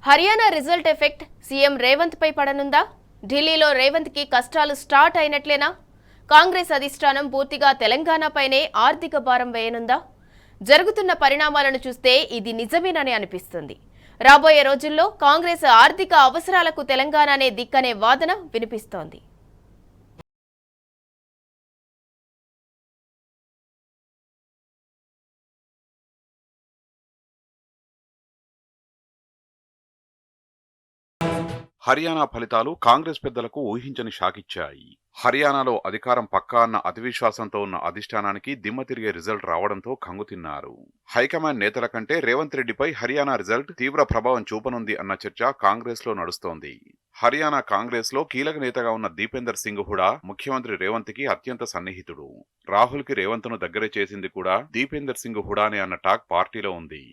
Haryana result effect CM Revanth పై పడనుందా? ఢిల్లీలో రేవంత్ కి కష్టాలు స్టార్ట్ అయినట్లేనా? కాంగ్రెస్ అధిష్టానం పూర్తిగా తెలంగాణపైనే ఆర్థిక భారం వేయనుందా? జరుగుతున్న పరిణామాలను చూస్తే ఇది నిజమేనని అనిపిస్తుంది. రాబోయే రోజుల్లో కాంగ్రెస్ ఆర్థిక అవసరాలకు తెలంగాణనే దిక్కనే వాదన వినిపిస్తోంది. హర్యానా ఫలితాలు కాంగ్రెస్ పెద్దలకు ఊహించని షాకిచ్చాయి. హర్యానాలో అధికారం పక్కా అన్న అతివిశ్వాసంతో ఉన్న అధిష్టానానికి దిమ్మ తిరిగే రిజల్ట్ రావడంతో కంగుతిన్నారు. హైకమాండ్ నేతల కంటే రేవంత్ రెడ్డిపై హర్యానా రిజల్ట్ తీవ్ర ప్రభావం చూపనుంది అన్న చర్చ కాంగ్రెస్ లో నడుస్తోంది. హర్యానా కాంగ్రెస్ లో కీలక నేతగా ఉన్న దీపేందర్ సింగ్ హుడా ముఖ్యమంత్రి రేవంత్ కి అత్యంత సన్నిహితుడు. రాహుల్ కి రేవంత్ ను దగ్గర చేసింది కూడా దీపేందర్ సింగ్ హుడానే అన్న టాక్ పార్టీలో ఉంది.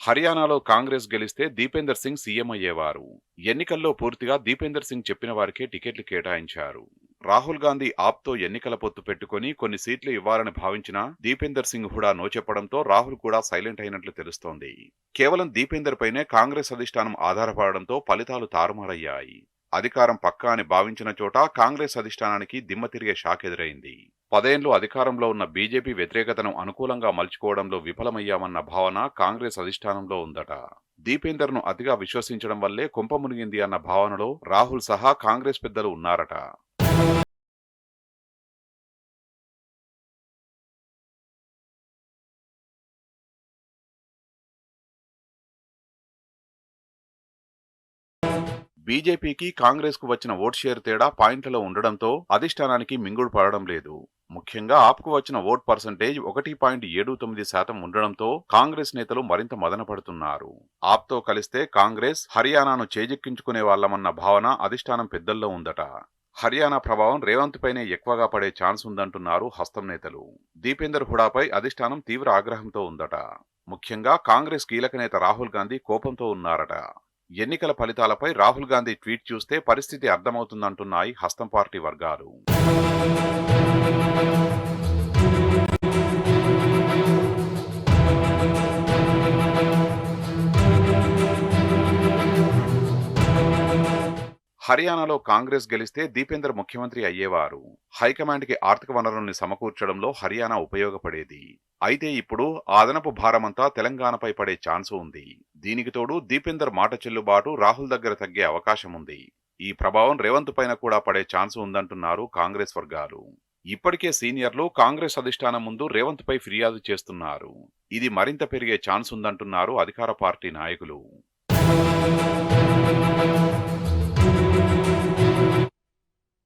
హర్యానాలో కాంగ్రెస్ గెలిస్తే దీపేందర్ సింగ్ సీఎం అయ్యేవారు. ఎన్నికల్లో పూర్తిగా దీపేందర్ సింగ్ చెప్పిన వారికే టికెట్లు కేటాయించారు. రాహుల్ గాంధీ ఆప్తో ఎన్నికల పొత్తు పెట్టుకుని కొన్ని సీట్లు ఇవ్వాలని భావించినా దీపేందర్ సింగ్ హుడా నో చెప్పడంతో రాహుల్ కూడా సైలెంట్ అయినట్లు తెలుస్తోంది. కేవలం దీపేందర్ పైనే కాంగ్రెస్ అధిష్టానం ఆధారపడడంతో ఫలితాలు తారుమారయ్యాయి. అధికారం పక్కా అని భావించిన చోట కాంగ్రెస్ అధిష్టానానికి దిమ్మ తిరిగే షాక్ ఎదురైంది. 10 ఏళ్లు అధికారంలో ఉన్న బీజేపీ వ్యతిరేకతను అనుకూలంగా మలుచుకోవడంలో విఫలమయ్యామన్న భావన కాంగ్రెస్ అధిష్టానంలో ఉందట. దీపేందర్ ను అతిగా విశ్వసించడం వల్లే కుంప మునిగింది అన్న భావనలో రాహుల్ సహా కాంగ్రెస్ పెద్దలు ఉన్నారట. బీజేపీకి కాంగ్రెస్ కు వచ్చిన ఓట్ షేర్ తేడా పాయింట్లలో ఉండడంతో అధిష్టానానికి మింగుడు పడడం లేదు. ముఖ్యంగా ఆప్కు వచ్చిన ఓట్ పర్సెంటేజ్ 1.79% ఉండడంతో కాంగ్రెస్ నేతలు మరింత మదనపడుతున్నారు. ఆప్తో కలిస్తే కాంగ్రెస్ హర్యానాను చేజిక్కించుకునే వాళ్లమన్న భావన అధిష్టానం పెద్దల్లో ఉందట. హర్యానా ప్రభావం రేవంత్ పైనే ఎక్కువగా పడే ఛాన్స్ ఉందంటున్నారు హస్తం నేతలు. దీపేందర్ హుడాపై అధిష్టానం తీవ్ర ఆగ్రహంతో ఉందట. ముఖ్యంగా కాంగ్రెస్ కీలక నేత రాహుల్ గాంధీ కోపంతో ఉన్నారట. ఎన్నికల ఫలితాలపై రాహుల్ గాంధీ ట్వీట్ చూస్తే పరిస్థితి అర్థమవుతుందంటున్నాయి హస్తం పార్టీ వర్గాలు. హర్యానాలో కాంగ్రెస్ గెలిస్తే దీపేందర్ ముఖ్యమంత్రి అయ్యేవారు. హైకమాండ్ కి ఆర్థిక వనరుల్ని సమకూర్చడంలో హర్యానా ఉపయోగపడేది. అయితే ఇప్పుడు అదనపు భారమంతా తెలంగాణపై పడే ఛాన్స్ ఉంది. దీనికి తోడు దీపేందర్ మాట చెల్లుబాటు రాహుల్ దగ్గర తగ్గే అవకాశం ఉంది. ఈ ప్రభావం రేవంత్ పైన కూడా పడే ఛాన్స్ ఉందంటున్నారు కాంగ్రెస్ వర్గాలు. ఇప్పటికే సీనియర్లు కాంగ్రెస్ అధిష్టానం ముందు రేవంత్ పై ఫిర్యాదు చేస్తున్నారు. ఇది మరింత పెరిగే ఛాన్స్ ఉందంటున్నారు అధికార పార్టీ నాయకులు.